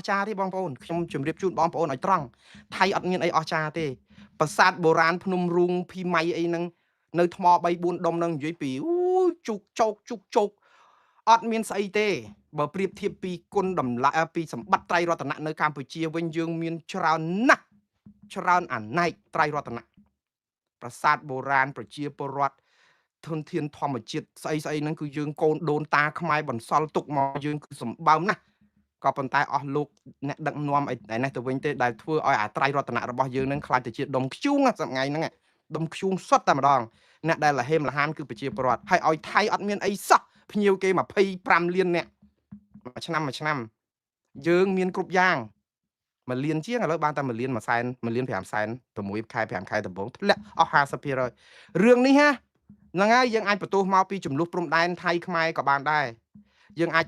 ចារទេបងប្អូនខ្ញុំជម្រាបជូនបងប្អូនឲ្យត្រង់ថៃអត់មានអីអស្ចារ្យទេប្រាសាទបុរាណភ្នំរូងភីម៉ៃអីហ្នឹងនៅថ្ម3 4ដុំហ្នឹងនិយាយពីអូជុកជោកជុកជោកអត់មានស្អីទេបើប្រៀបធៀបពីគុណតម្លៃពីសម្បត្តិត្រៃរតនៈនៅកម្ពុជាវិញយើងមានច្រើនណាស់ច្រើនអាណែកត្រៃរតនៈប្រាសាទបុរាណប្រជាពលរដ្ឋធនធានធម្មជាតិស្អីស្អីហ្នឹងគឺយើងកូនដូនតាខ្មែរបន្សល់ទុកមកយើងគឺសម្បើមណាស់ក៏ប៉ុន្តែអស់លោកអ្នកដឹកនាំអីនេះទៅវិញទេដែលធ្វើឲ្យអាត្រៃរតនៈរបស់យើងនឹងខ្លាចទៅជាដុំខ្ជូងសម្ងាយហ្នឹងដុំខ្ជូងសុទ្ធតែម្ដងអ្នកដែលលហេមលហានគឺប្រជាពលរដ្ឋហើយឲ្យថៃអត់មានអីសោះភ្ញៀវគេ25លានអ្នកមួយឆ្នាំយើងមានគ្រប់យ៉ាង1លានជាងឥឡូវបានតែ1លាន1សែន1លាន5សែន6ខែ5ខែដំបូងធ្លាក់អស់50%រឿងនេះហ្នឹងហើយយើងអាចបន្ទោសមកពីចំនួនព្រំដែនថៃខ្មែរក៏បានដែរយើងអាច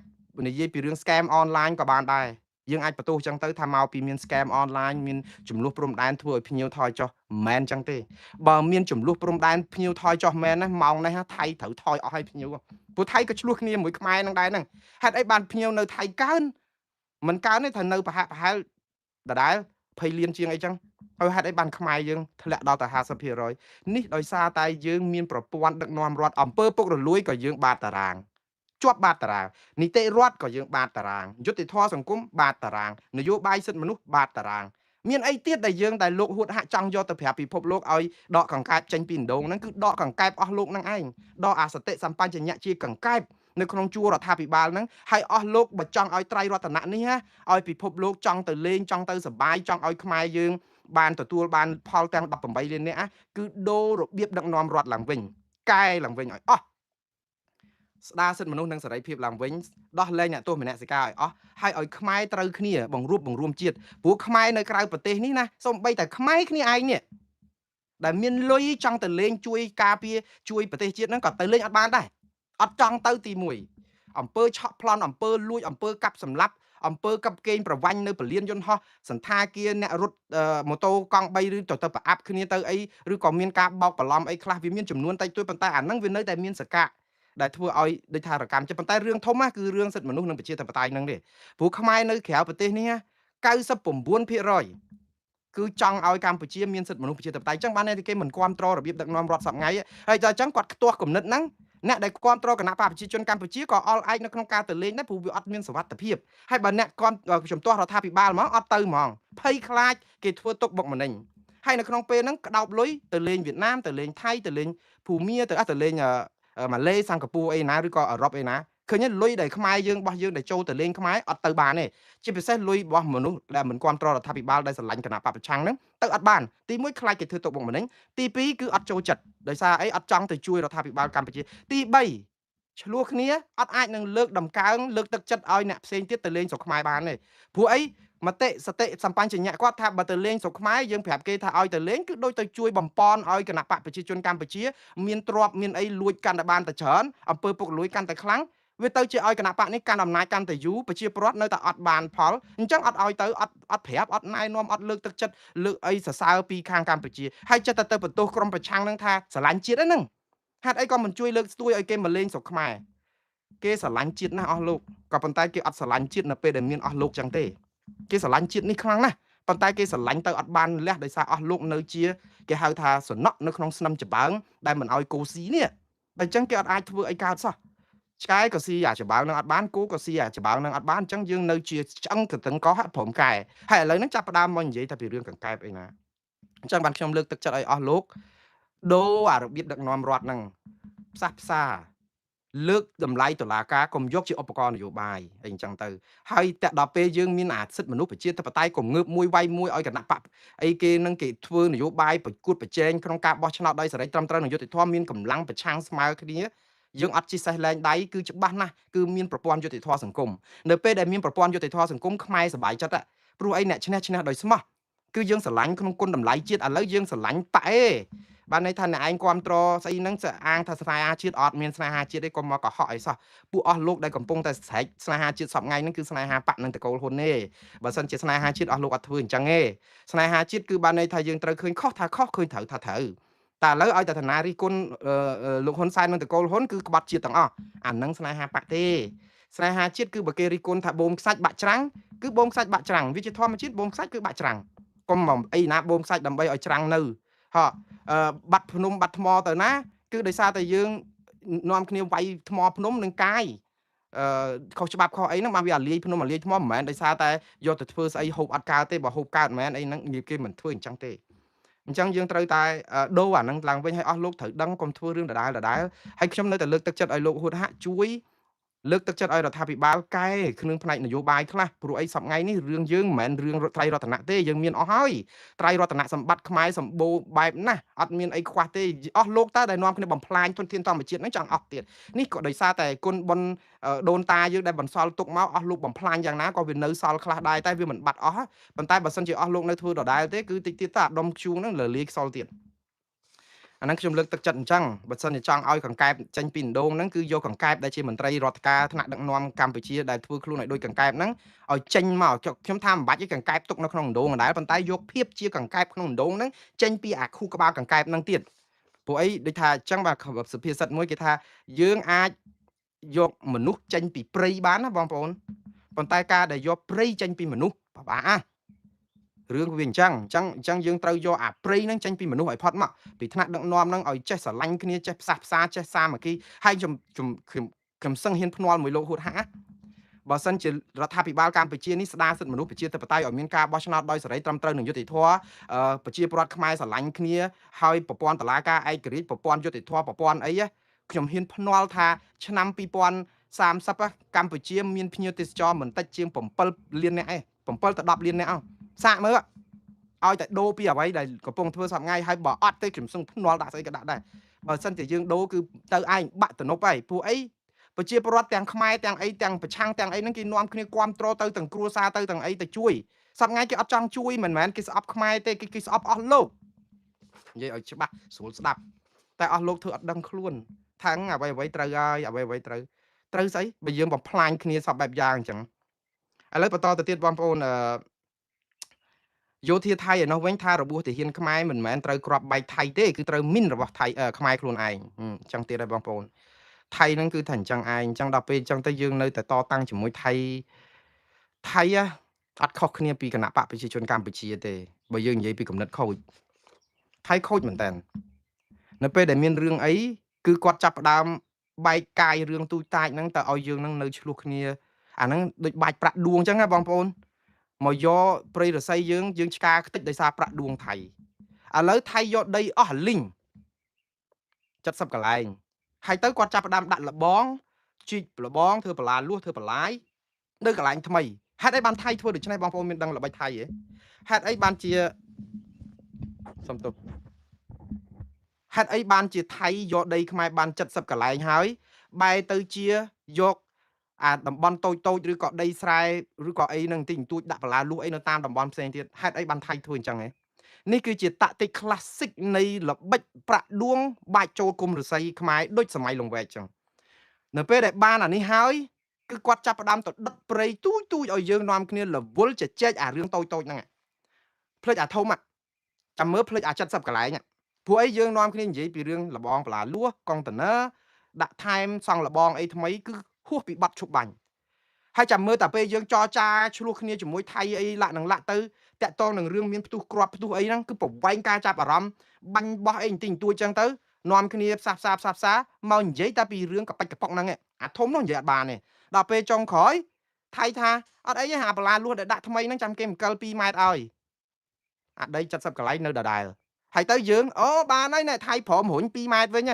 និយាយពីរឿង scam online ក៏បានដែរយើងអាចបន្ទោសចឹងទៅថាមកពីមាន scam online មានចំនួនព្រំដែនធ្វើឲ្យភ្ញៀវថយចុះមិនមែនចឹងទេបើមានចំនួនព្រំដែនភ្ញៀវថយចុះមែនណាម៉ោងនេះថៃត្រូវថយអស់ឲ្យភ្ញៀវព្រោះថៃក៏ឆ្លោះគ្នាមួយខ្មែរនឹងដែរហ្នឹងហេតុអីបានភ្ញៀវនៅថៃកើនមិនកើនទេថានៅប្រហែលដដែល20លានជាងអីចឹងហើយហេតុអីបានខ្មែរយើងធ្លាក់ដល់តែ50%នេះដោយសារតែយើងមានប្រព័ន្ធដឹកនាំរដ្ឋអំពើពុករលួយក៏យើងបាតតារាងជាប់បាតតារាងនីតិរដ្ឋក៏យើងបាតតារាងយុត្តិធម៌សង្គមបាតតារាងនយោបាយសិទ្ធិមនុស្សបាតតារាងមានអីទៀតដែលយើងដែលលោកហួតហាក់ចង់យកទៅប្រាប់ពិភពលោកឲ្យដកកង្កែបចេញពីដងហ្នឹងគឺដកកង្កែបអស់លោកហ្នឹងឯងដកអាសតិសម្បញ្ញៈជាកង្កែបនៅក្នុងជួររដ្ឋាភិបាលហ្នឹងហើយអស់លោកបើចង់ឲ្យត្រៃរតនៈនេះណាឲ្យពិភពលោកចង់ទៅលេងចង់ទៅសបាយចង់ឲ្យខ្មែរយើងបានទទួលបានផលទាំង18លាននាក់គឺដូររបៀបដឹកនាំរដ្ឋឡើងវិញកែឡើងវិញឲ្យអស់ស្ដារសិទ្ធិមនុស្សនិងសេរីភាពឡើងវិញដោះលែងអ្នកទោសមនសិការឲ្យអស់ហើយឲ្យខ្មែរត្រូវគ្នាបង្រួមជាតិព្រោះខ្មែរនៅក្រៅប្រទេសនេះណាសូម្បីតែខ្មែរគ្នាឯងនេះដែលមានលុយចង់ទៅលេងជួយការពារជួយប្រទេសជាតិហ្នឹងក៏ទៅលេងអត់បានដែរអត់ចង់ទៅទី1អំពើឆក់ប្លន់អំពើលួចអំពើកាប់សម្លាប់អំពើកាប់កេងប្រវាញ់នៅពលានយន្តហោះសន្តាគារអ្នករត់ម៉ូតូកង់3ឬទៅប្រអាប់គ្នាទៅអីឬក៏មានការបោកបន្លំអីខ្លះវាមានចំនួនតិចតួចប៉ុន្តែអាហ្នឹងវានៅតែមានសកាដែលធ្វើឲ្យដូចថារកម្មចិត្តប៉ុន្តែរឿងធំគឺរឿងសិទ្ធិមនុស្សនិងប្រជាធិបតេយ្យហ្នឹងទេព្រោះខ្មែរនៅក្រៅប្រទេសនេះ99%គឺចង់ឲ្យកម្ពុជាមានសិទ្ធិមនុស្សប្រជាធិបតេយ្យអញ្ចឹងបានតែគេមិនគ្រប់គ្រងរបៀបដឹកនាំរដ្ឋសប្ងៃហើយដល់អញ្ចឹងគាត់ខ្ទាស់គំនិតហ្នឹងអ្នកដែលគ្រប់គ្រងគណៈបកប្រជាជនកម្ពុជាក៏អល់ឯកនៅក្នុងការទៅលេងដែរព្រោះវាអត់មានសវត្ថិភាពហើយបើអ្នកគ្រប់ជំទាស់រដ្ឋាភិបាលហ្មងអត់ទៅហ្មងភ័យខ្លាចគេធ្វើទុកបុកម្នេញហើយនៅក្នុងពេលហ្នឹងក្តោបលុយទៅលេងវៀតណាមទៅលេងថៃទៅលេងភូមាទៅលេងម៉ាឡេសិង្ហបុរីអីណាឬក៏អឺរ៉ុបអីណាឃើញលុយដែលខ្មែរយើងរបស់យើងដែលចូលទៅលេងខ្មែរអត់ទៅបានទេជាពិសេសលុយរបស់មនុស្សដែលមិនគ្រប់គ្រងរដ្ឋាភិបាលដែលស្រឡាញ់គណៈបកប្រឆាំងហ្នឹងទៅអត់បានទី1ខ្លាចគេធ្វើទុកបុកម្នេញទី2គឺអត់ចូលចិត្តដោយសារអីអត់ចង់ទៅជួយរដ្ឋាភិបាលកម្ពុជាទី3ឆ្លោះគ្នាអត់អាចនឹងលើកដំកើងលើកទឹកចិត្តឲ្យអ្នកផ្សេងទៀតទៅលេងស្រុកខ្មែរបានទេព្រោះអីមតិសតិសម្បញ្ញៈគាត់ថាបើទៅលេងស្រុកខ្មែរយើងប្រាប់គេថាឲ្យទៅលេងគឺដូចទៅជួយបំពន់ឲ្យគណៈបកប្រជាជនកម្ពុជាមានទ្រព្យមានអីលួចកាន់តែបានតែច្រើនអំពើពុករលួយកាន់តែខ្លាំងវាទៅជាឲ្យគណៈបកនេះកាន់អំណាចកាន់តែយូរប្រជាពលរដ្ឋនៅតែអត់បានផលអញ្ចឹងអត់ឲ្យទៅអត់ប្រាប់អត់ណែនាំអត់លើកទឹកចិត្តលើកអីសរសើរពីខាងកម្ពុជាហើយចិត្តទៅបន្ទោសក្រុមប្រឆាំងនឹងថាស្រឡាញ់ជាតិហ្នឹងហេតុអីក៏មិនជួយលើកស្ទួយឲ្យគេមកលេងស្រុកខ្មែរគេស្រឡាញ់ជាតិណាស់អស់លោកក៏ប៉ុន្តែគេអត់ស្រឡាញ់ជាតិនៅពេលដែលមានអស់លោកចឹងទេគេស្រឡាញ់ជាតិនេះខ្លាំងណាស់ប៉ុន្តែគេស្រឡាញ់ទៅអត់បានលះដោយសារអស់លោកនៅជាគេហៅថាសំណក់នៅក្នុងស្នឹមច្បើងដែលមិនឲ្យគោស៊ីនេះតែអញ្ចឹងគេអត់អាចធ្វើអីកើតសោះឆ្កែក៏ស៊ីអាច្បើងនឹងអត់បានគោក៏ស៊ីអាច្បើងនឹងអត់បានអញ្ចឹងយើងនៅជាឆ្អឹងកន្ទឹងកោហាក់ព្រមកែហើយឥឡូវហ្នឹងចាប់ផ្ដើមមកនិយាយតែពីរឿងកង្កែបអីណាអញ្ចឹងបានខ្ញុំលើកទឹកចិត្តឲ្យអស់លោកដូរអារបៀបដឹកនាំរដ្ឋហ្នឹងផ្សះផ្សាលើកតម្លៃតុលាការកុំយកជាឧបករណ៍នយោបាយអីអញ្ចឹងទៅហើយតែដល់ពេលយើងមានអាសិទ្ធិមនុស្សប្រជាធិបតេយ្យកុំងើបមួយវាយមួយឲ្យគណៈបកអីគេនឹងគេធ្វើនយោបាយប្រកួតប្រជែងក្នុងការបោះឆ្នោតដោយសេរីត្រឹមត្រូវនិងយុត្តិធម៌មានកម្លាំងប្រឆាំងស្មើគ្នាយើងអត់ជិះសេះលែងដៃគឺច្បាស់ណាស់គឺមានប្រព័ន្ធយុត្តិធម៌សង្គមនៅពេលដែលមានប្រព័ន្ធយុត្តិធម៌សង្គមខ្មែរសប្បាយចិត្តព្រោះអីអ្នកឈ្នះដោយស្មោះគឺយើងស្រឡាញ់ក្នុងគុណតម្លៃជាតិឥឡូវយើងស្រឡាញ់បកបានន័យថាអ្នកឯងគ្រប់ត្រស្អីហ្នឹងអាងថាស្នេហាជាតិអត់មានស្នេហាជាតិទេកុំមកកុហកអីសោះពួកអស់លោកដែលកំពុងតែស្រែកស្នេហាជាតិសពថ្ងៃហ្នឹងគឺស្នេហាបកនឹងតកូលហ៊ុនទេបើសិនជាស្នេហាជាតិអស់លោកអត់ធ្វើអញ្ចឹងទេស្នេហាជាតិគឺបានន័យថាយើងត្រូវឃើញខុសថាខុសឃើញត្រូវថាត្រូវតែឥឡូវឲ្យតែឋានារីគុណលោកហ៊ុនសែននឹងតកូលហ៊ុនគឺក្បត់ជាតិទាំងអស់អាហ្នឹងស្នេហាបកទេ ស្នេហាជាតិគឺបើគេរិះគន់ថាបូមខ្សាច់បាក់ច្រាំងគឺបូមខ្សាច់បាក់ច្រាំងវាជាធម្មជាតិបូមខ្សាច់គឺបាក់ច្រាំងកុំមកអីណាបូមខ្សាច់ដើម្បីឲ្យច្រាំងនៅហ៎បាត់ភ្នំបាត់ថ្មទៅណាគឺដោយសារតែយើងនាំគ្នាវាយថ្មភ្នំនឹងកាយខុសច្បាប់ខុសអីហ្នឹងបានវាអាលាយភ្នំអាលាយថ្មមិនមែនដោយសារតែយកទៅធ្វើស្អីហូបអត់កើតទេបើហូបកើតមិនមែនអីហ្នឹងគេមិនធ្វើអញ្ចឹងទេអញ្ចឹងយើងត្រូវតែដូរអាហ្នឹងឡើងវិញឲ្យអស់លោកត្រូវដឹងកុំធ្វើរឿងដដែលហើយខ្ញុំនៅតែលើកទឹកចិត្តឲ្យលោកហ៊ុនហាក់ជួយលើកទឹកចិត្តឲ្យរដ្ឋាភិបាលកែក្នុងផ្នែកនយោបាយខ្លះព្រោះអីសប្ងៃនេះរឿងយើងមិនមែនរឿងត្រៃរតនៈទេយើងមានអស់ហើយត្រៃរតនៈសម្បត្តិខ្មែរសម្បូរបែបណាស់អត់មានអីខ្វះទេអស់លោកតើដែលនាំគ្នាបំផ្លាញធនធានធម្មជាតិហ្នឹងចង់អស់ទៀតនេះក៏ដោយសារតែគុណបុណ្យដូនតាយើងដែលបន្សល់ទុកមកអស់លោកបំផ្លាញយ៉ាងណាក៏វានៅសល់ខ្លះដែរតែវាមិនបាត់អស់ប៉ុន្តែបើសិនជាអស់លោកនៅធ្វើដដែលទេគឺតិចទៀតតើអាដុំខ្ជូងហ្នឹងលលាយខ្សល់ទៀតអាហ្នឹងខ្ញុំលើកទឹកចិត្តអញ្ចឹងបើសិនជាចង់ឲ្យកង្កែបចេញពីដងហ្នឹងគឺយកកង្កែបដែលជាមន្ត្រីរដ្ឋការថ្នាក់ដឹកនាំកម្ពុជាដែលធ្វើខ្លួនឲ្យដូចកង្កែបហ្នឹងឲ្យចេញមកខ្ញុំថាមិនបាច់ឲ្យកង្កែបទុកនៅក្នុងដងដែរប៉ុន្តែយកភាពជាកង្កែបក្នុងដងហ្នឹងចេញពីអាខួរក្បាលកង្កែបហ្នឹងទៀតព្រោះអីដូចថាអញ្ចឹងបាទសុភាសិតមួយគេថាយើងអាចយកមនុស្សចេញពីព្រៃបានណាបងប្អូនប៉ុន្តែការដែលយកព្រៃចេញពីមនុស្សពិបាករឿងវាអញ្ចឹងយើងត្រូវយកអាព្រៃហ្នឹងចេញពីមនុស្សឲ្យផុតមកពីថ្នាក់ដឹកនាំហ្នឹងឲ្យចេះស្រឡាញ់គ្នាចេះផ្សះផ្សាចេះសាមគ្គីហើយខ្ញុំសឹងហ៊ានភ្នាល់មួយលោកហួតហាបើសិនជារដ្ឋាភិបាលកម្ពុជានេះស្ដារសិទ្ធិមនុស្សប្រជាធិបតេយ្យឲ្យមានការបោះឆ្នោតដោយសេរីត្រឹមត្រូវនិងយុត្តិធម៌ប្រជាពលរដ្ឋខ្មែរស្រឡាញ់គ្នាហើយប្រព័ន្ធតុលាការឯករាជ្យប្រព័ន្ធយុត្តិធម៌ប្រព័ន្ធអីខ្ញុំហ៊ានភ្នាល់ថាឆ្នាំ2030កម្ពុជាមានភ្ញៀវទេសចរមិនតិចជាង7លាននាក់ឯង7ទៅ10លាននាក់សាកមើលឲ្យតែដូរពីអ្វីដែលកំពុងធ្វើសប្ងៃហើយបើអត់ទេខ្ញុំសឹងភ្នាល់ដាក់ស្អីក៏ដាក់ដែរបើសិនជាយើងដូរគឺទៅឯងបាក់ទំនប់ហើយព្រោះអីប្រជាពលរដ្ឋទាំងខ្មែរទាំងអីទាំងប្រឆាំងទាំងអីហ្នឹងគេនាំគ្នាគាំទ្រទៅទាំងគ្រួសារទៅទាំងអីទៅជួយសប្ងៃគេអត់ចង់ជួយមិនមែនគេស្អប់ខ្មែរទេគេស្អប់អស់លោកនិយាយឲ្យច្បាស់ស្រួលស្ដាប់តែអស់លោកធ្វើអត់ដឹងខ្លួនថាអ្វីត្រូវហើយអ្វីត្រូវស្អីបើយើងបំផ្លាញគ្នាសពបែបយ៉ាងអញ្ចឹងឥឡូវបន្តទៅទៀតបងប្អូនយោធាថៃឯនោះវិញថារបួសទាហានខ្មែរមិនមែនត្រូវគ្រាប់បែកថៃទេគឺត្រូវមីនរបស់ថៃខ្មែរខ្លួនឯងអញ្ចឹងទៀតហើយបងប្អូនថៃហ្នឹងគឺថាអញ្ចឹងឯងអញ្ចឹងដល់ពេលអញ្ចឹងទៅយើងនៅតែតតាំងជាមួយថៃអត់ខុសគ្នាពីគណៈបកប្រជាជនកម្ពុជាទេបើយើងនិយាយពីគំនិតខូចថៃខូចមែនតើនៅពេលដែលមានរឿងអីគឺគាត់ចាប់ផ្ដើមបែកកាយរឿងទូចតាចហ្នឹងទៅឲ្យយើងនឹងនៅឆ្លោះគ្នាអាហ្នឹងដូចបាច់ប្រាក់ដួងអញ្ចឹងណាបងប្អូនមកយកព្រៃរស័យយើងឆ្កាខ្ទេចដោយសារប្រាក់ដួងថៃឥឡូវថៃយកដីអស់លីង70កន្លែងហើយទៅគាត់ចាប់ផ្ដើមដាក់លបងជីកលបងធ្វើបន្លាលួសធ្វើបន្លាយនៅកន្លែងថ្មីហេតុអីបានថៃធ្វើដូច្នេះបងប្អូនមានដឹងល្បិចថៃទេហេតុអីបានជាសំទោសហេតុអីបានជាថៃយកដីខ្មែរបាន70កន្លែងហើយបែរទៅជាយកអាតំបន់តូចឬក៏ដីស្រែឬក៏អីហ្នឹងទីបន្ទួចដាក់បន្លាលួសអីនៅតាមតំបន់ផ្សេងទៀតហេតុអីបានថៃធ្វើអញ្ចឹងហ៎នេះគឺជាតាក់ទិក classic នៃល្បិចប្រាក់ដួងបាច់ចូលគុំរស័យខ្មែរដូចសម័យលង្វែកអញ្ចឹងនៅពេលដែលបានអានេះហើយគឺគាត់ចាប់ផ្ដើមទៅដុតព្រៃទូចឲ្យយើងនាំគ្នារវល់ជជែកអារឿងតូចហ្នឹងភ្លេចអាធំចាំមើលភ្លេចអា70កន្លែងព្រោះអីយើងនាំគ្នានិយាយពីរឿងលបងបន្លាលួសកុងតឺន័រដាក់ថែមសង់លបងអីថ្មីគឺហួសពីបាត់ឈប់បាញ់ហើយចាំមើលតែពេលយើងចរចាឆ្លោះគ្នាជាមួយថៃអីលាក់នឹងលាក់ទៅតាក់ទងនឹងរឿងមានផ្ទុះគ្រាប់ផ្ទុះអីហ្នឹងគឺប្រវែងការចាប់អារម្មណ៍បាញ់បោះអីបន្តិចបន្តួចចឹងទៅនាំគ្នាផ្សះផ្សាមកនិយាយតែពីរឿងកប៉ិចកប៉ុកហ្នឹងអាធំនោះនិយាយអត់បានទេដល់ពេលចុងក្រោយថៃថាអត់អីទេអាបន្លាលួសដែលដាក់ថ្មីហ្នឹងចាំគេមង្គល2ម៉ែត្រឲ្យអាដី70កន្លែងនៅដដែលហើយទៅយើងអូបានហើយណែថៃព្រមរុញ2ម៉ែត្រវិញ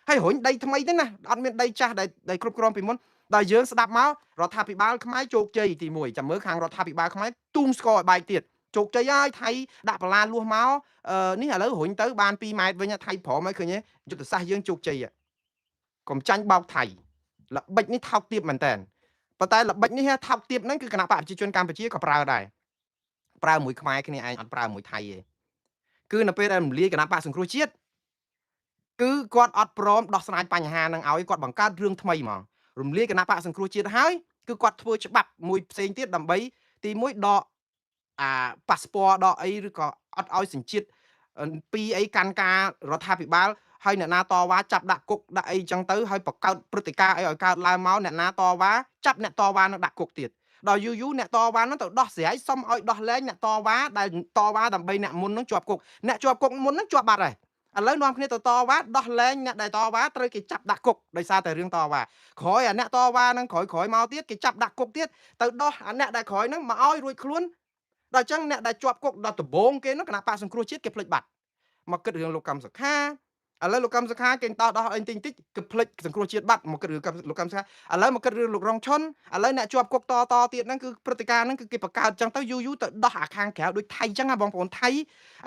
ហើយរុញដីថ្មីទេណាអត់មានដីចាស់ដែលគ្រប់គ្រងពីមុនដល់យើងស្ដាប់មករដ្ឋាភិបាលខ្មែរជោគជ័យទី1ចាំមើលខាងរដ្ឋាភិបាលខ្មែរទូងស្គរឲ្យបែកទៀតជោគជ័យហើយថៃដាក់បន្លាលួសមកនេះឥឡូវរុញទៅបាន2ម៉ែត្រវិញថៃព្រមហើយឃើញទេយុទ្ធសាស្ត្រយើងជោគជ័យកុំចាញ់បោកថៃល្បិចនេះថោកទាបមែនតើប៉ុន្តែល្បិចនេះថោកទាបហ្នឹងគឺគណៈបកប្រជាជនកម្ពុជាក៏ប្រើដែរប្រើមួយខ្មែរគ្នាឯងអត់ប្រើមួយថៃទេគឺនៅពេលដែលរំលាយគណៈបកសង្គ្រោះជាតិគឺគាត់អត់ព្រមដោះស្រាយបញ្ហាហ្នឹងឲ្យគាត់បង្កើតរឿងថ្មីហ្មងរំលាយគណៈបកសង្គ្រោះជាតិហើយគឺគាត់ធ្វើច្បាប់មួយផ្សេងទៀតដើម្បីទី1ដកប៉ាសពតដកអីឬក៏អត់ឲ្យសញ្ជាតិពីអីកាន់ការរដ្ឋាភិបាល ហើយអ្នកណាតវ៉ាចាប់ដាក់គុកដាក់អីចឹងទៅហើយបង្កើតព្រឹត្តិការណ៍អីឲ្យកើតឡើងមកអ្នកណាតវ៉ាចាប់អ្នកតវ៉ានឹងដាក់គុកទៀតដល់យូរយូរអ្នកតវ៉ានឹងទៅដោះស្រាយសុំឲ្យដោះលែងអ្នកតវ៉ាដែលតវ៉ាដើម្បីអ្នកមុននឹងជាប់គុកអ្នកជាប់គុកមុននឹងជាប់បាត់ហើយឥឡូវនាំគ្នាទៅតវ៉ាដោះលែងអ្នកដែលតវ៉ាត្រូវគេចាប់ដាក់គុកដោយសារតែរឿងតវ៉ាក្រោយអាអ្នកតវ៉ានឹងក្រោយមកទៀតគេចាប់ដាក់គុកទៀតទៅដោះអាអ្នកដែលក្រោយនឹងមកឲ្យរួចខ្លួនដល់ចឹងអ្នកដែលជាប់គុកដល់ដំបងគេនោះគណៈបកសង្គ្រោះជាតិគេភ្លេចបាត់មកគិតរឿងលោកកម្មសខាឥឡូវលោកកម្មសខាគេដោះអីតិចគេភ្លេចសង្គ្រោះជាតិបាត់មកគិតរឿងលោកកម្មសខាឥឡូវមកគិតរឿងលោករងឈុនឥឡូវអ្នកជាប់គុកតទៀតហ្នឹងគឺព្រឹត្តិការណ៍ហ្នឹងគឺគេបង្កើតចឹងទៅយូរទៅដោះអាខាងក្រៅដូចថៃចឹងណាបងប្អូនថៃ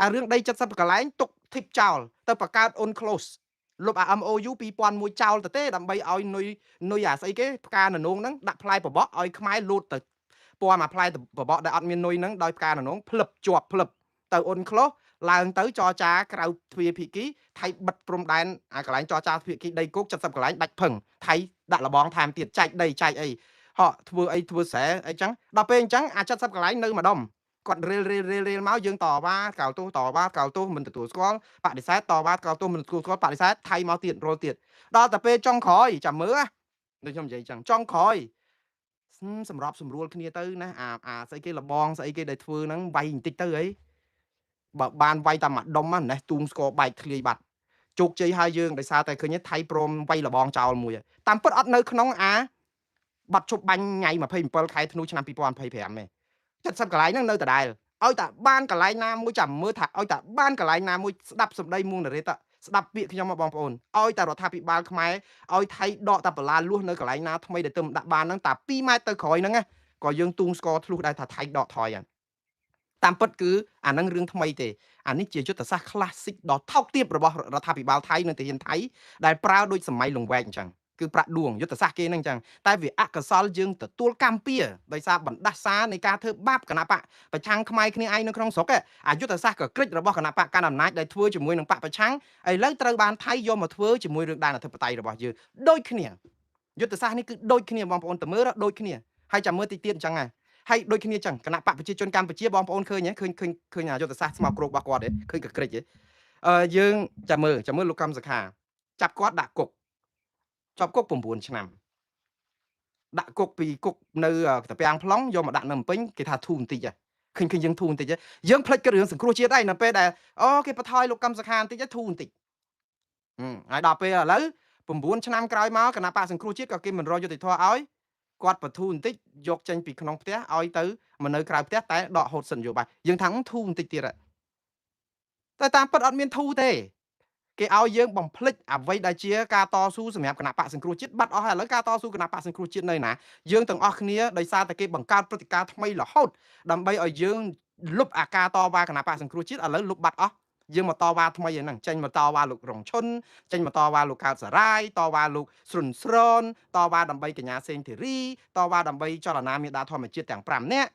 អារឿងដី70កន្លែងទុកធីបចោលទៅបង្កើត on close លុបអា MOU 2001ចោលទៅទេដើម្បីឲ្យនុយអាស្អីគេផ្កាននងហ្នឹងដាក់ផ្លែបបក់ឲ្យខ្មែរលូតទៅពណ៌មកផ្លែបបក់ដែលអត់មាននុយហ្នឹងដោយផ្កាននងភ្លឹបជាប់ភ្លឹបទៅ on close ឡើងទៅចរចាក្រៅទ្វារភាគីថៃបិទព្រំដែនអាកន្លែងចរចាភាគីដីគោក70កន្លែងដាច់ភឹងថៃដាក់លបងថែមទៀតចែកដីចែកអីហោះធ្វើអីធ្វើស្រែអីចឹងដល់ពេលអញ្ចឹងអា70កន្លែងនៅម្ដុំគាត់រៀលមកយើងតវ៉ាកោទោសតវ៉ាកោទោសមិនទទួលស្គាល់បដិសេធតវ៉ាកោទោសមិនទទួលស្គាល់បដិសេធថៃមកទៀតរលទៀតដល់តែពេលចុងក្រោយចាំមើលដូចខ្ញុំនិយាយចឹងចុងក្រោយសម្រាប់ស្រួលគ្នាទៅណាអាស្អីគេលបងស្អីគេដែលធ្វើហ្នឹងវាយបន្តិចទៅអីបើបានវាយតាមម្ដុំណាទូងស្គរបែកធ្លាយបាត់ជោគជ័យហើយយើងដោយសារតែឃើញថៃព្រមវាយលបងចោលមួយតាមពិតអត់នៅក្នុងបាត់ជប់បាញ់ថ្ងៃ27ខែធ្នូឆ្នាំ2025ទេ70កន្លែងហ្នឹងនៅដដែលឲ្យតែបានកន្លែងណាមួយចាំមើលថាឲ្យតែបានកន្លែងណាមួយស្ដាប់សម្ដីមួងនារីតស្ដាប់ពាក្យខ្ញុំមកបងប្អូនឲ្យតែរដ្ឋាភិបាលខ្មែរឲ្យថៃដកតែបលាលួសនៅកន្លែងណាថ្មីដែលទៅដាក់បានហ្នឹងតែ2ម៉ែត្រទៅក្រោយហ្នឹងក៏យើងទូងស្គរធ្លុះដែរថាថៃដកថយហ្នឹងតាមពិតគឺអានឹងរឿងថ្មីទេអានេះជាយុទ្ធសាស្ត្រ classic ដ៏ថោកទាបរបស់រដ្ឋាភិបាលថៃនិងទាហានថៃដែលប្រើដូចសម័យលង្វែកអញ្ចឹងគឺប្រាក់ដួងយុទ្ធសាស្ត្រគេហ្នឹងអញ្ចឹងតែវាអកុសលយើងទទួលកម្មពៀដោយសារបណ្ដាសានៃការធ្វើបាបគណៈបកប្រឆាំងខ្មែរគ្នាឯងនៅក្នុងស្រុកអាយុទ្ធសាស្ត្រក៏ក្រិចរបស់គណៈបកកណ្ដាលអំណាចដែលធ្វើជាមួយនឹងបកប្រឆាំងឥឡូវត្រូវបានថៃយកមកធ្វើជាមួយរឿងដែនអធិបតេយ្យរបស់យើងដូចគ្នាយុទ្ធសាស្ត្រនេះគឺដូចគ្នាបងប្អូនតើមើលដូចគ្នាហើយចាំមើលតិចទៀតអញ្ចឹងហើយដូចគ្នាចឹងគណៈបកប្រជាជនកម្ពុជាបងប្អូនឃើញឃើញយុទ្ធសាស្ត្រស្មោកគ្រោករបស់គាត់ទេឃើញកក្រិចទេយើងចាំមើលលោកកម្មសខាចាប់គាត់ដាក់គុកជាប់គុក9ឆ្នាំដាក់គុកពីគុកនៅតាពាំងប្លង់យកមកដាក់នៅភ្នំពេញគេថាធូរបន្តិចឃើញយើងធូរបន្តិចយើងផ្លេចគិតរឿងសង្គ្រោះជាតិហើយនៅពេលដែលអូគេបថយលោកកម្មសខាបន្តិចធូរបន្តិចហើយដល់ពេលឥឡូវ9ឆ្នាំក្រោយមកគណៈបកសង្គ្រោះជាតិក៏គេមិនរកយុត្តិធម៌ឲ្យគាត់បធូរបន្តិចយកចេញពីក្នុងផ្ទះឲ្យទៅមកនៅក្រៅផ្ទះតែដកហូតសិនយោបាយយើងថាធូរបន្តិចទៀតតែតាមពិតអត់មានធូរទេគេឲ្យយើងបំភ្លេចអ្វីដែលជាការតស៊ូសម្រាប់គណៈបកសង្គ្រោះជាតិបាត់អស់ហើយឥឡូវការតស៊ូគណៈបកសង្គ្រោះជាតិនៅណាយើងទាំងអស់គ្នាដោយសារតែគេបង្កើតព្រឹត្តិការណ៍ថ្មីរហូតដើម្បីឲ្យយើងលុបអាការតវ៉ាគណៈបកសង្គ្រោះជាតិឥឡូវលុបបាត់អស់យើងមកតវ៉ាថ្មីហ្នឹងចេញមកតវ៉ាលោករងឈុនចេញមកតវ៉ាលោកកើតសារាយតវ៉ាលោកស្រុនស្រនតវ៉ាដើម្បីកញ្ញាសេងធីរីតវ៉ាដើម្បីចលនាមេដាធម្មជាតិទាំង5នាក់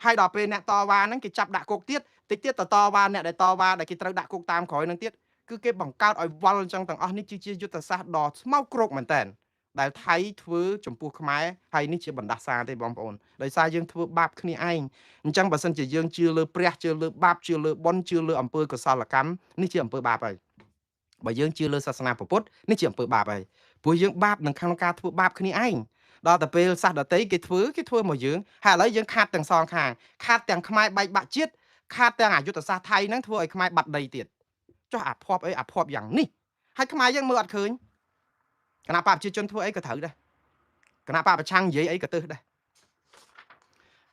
ហើយដល់ពេលអ្នកតវ៉ាហ្នឹងគេចាប់ដាក់គុកទៀតតិចទៀតតវ៉ាអ្នកដែលតវ៉ាដែលគេត្រូវដាក់គុកតាមក្រោយហ្នឹងទៀតគឺគេបង្កើតឲ្យវល់អញ្ចឹងទាំងអស់នេះជាយុទ្ធសាស្ត្រដ៏ស្មោកគ្រោកមែនតើដែលថៃធ្វើចំពោះខ្មែរហើយនេះជាបណ្ដាសាទេបងប្អូនដោយសារយើងធ្វើបាបគ្នាឯងអញ្ចឹងបើសិនជាយើងជឿលើព្រះជឿលើបាបជឿលើបុណ្យជឿលើអំពើកុសលកម្មនេះជាអំពើបាបហើយបើយើងជឿលើសាសនាពុទ្ធនេះជាអំពើបាបហើយព្រោះយើងបាបនឹងក្នុងការធ្វើបាបគ្នាឯងដល់តែពេលសាសដតីគេធ្វើមកយើងហើយឥឡូវយើងខាត់ទាំងសងខាងខាត់ទាំងខ្មែរបែកបាក់ជាតិខាត់ទាំងអយុធសាស្ត្រថៃហ្នឹងធ្វើឲ្យខ្មែរបាត់ដីទៀតចុះអាភ័ព្វយ៉ាងនេះហើយខ្មែរយើងមើលអត់ឃើញគណៈបកប្រជាជនធ្វើអីក៏ត្រូវដែរគណៈបកប្រឆាំងនិយាយអីក៏ទៅដែរ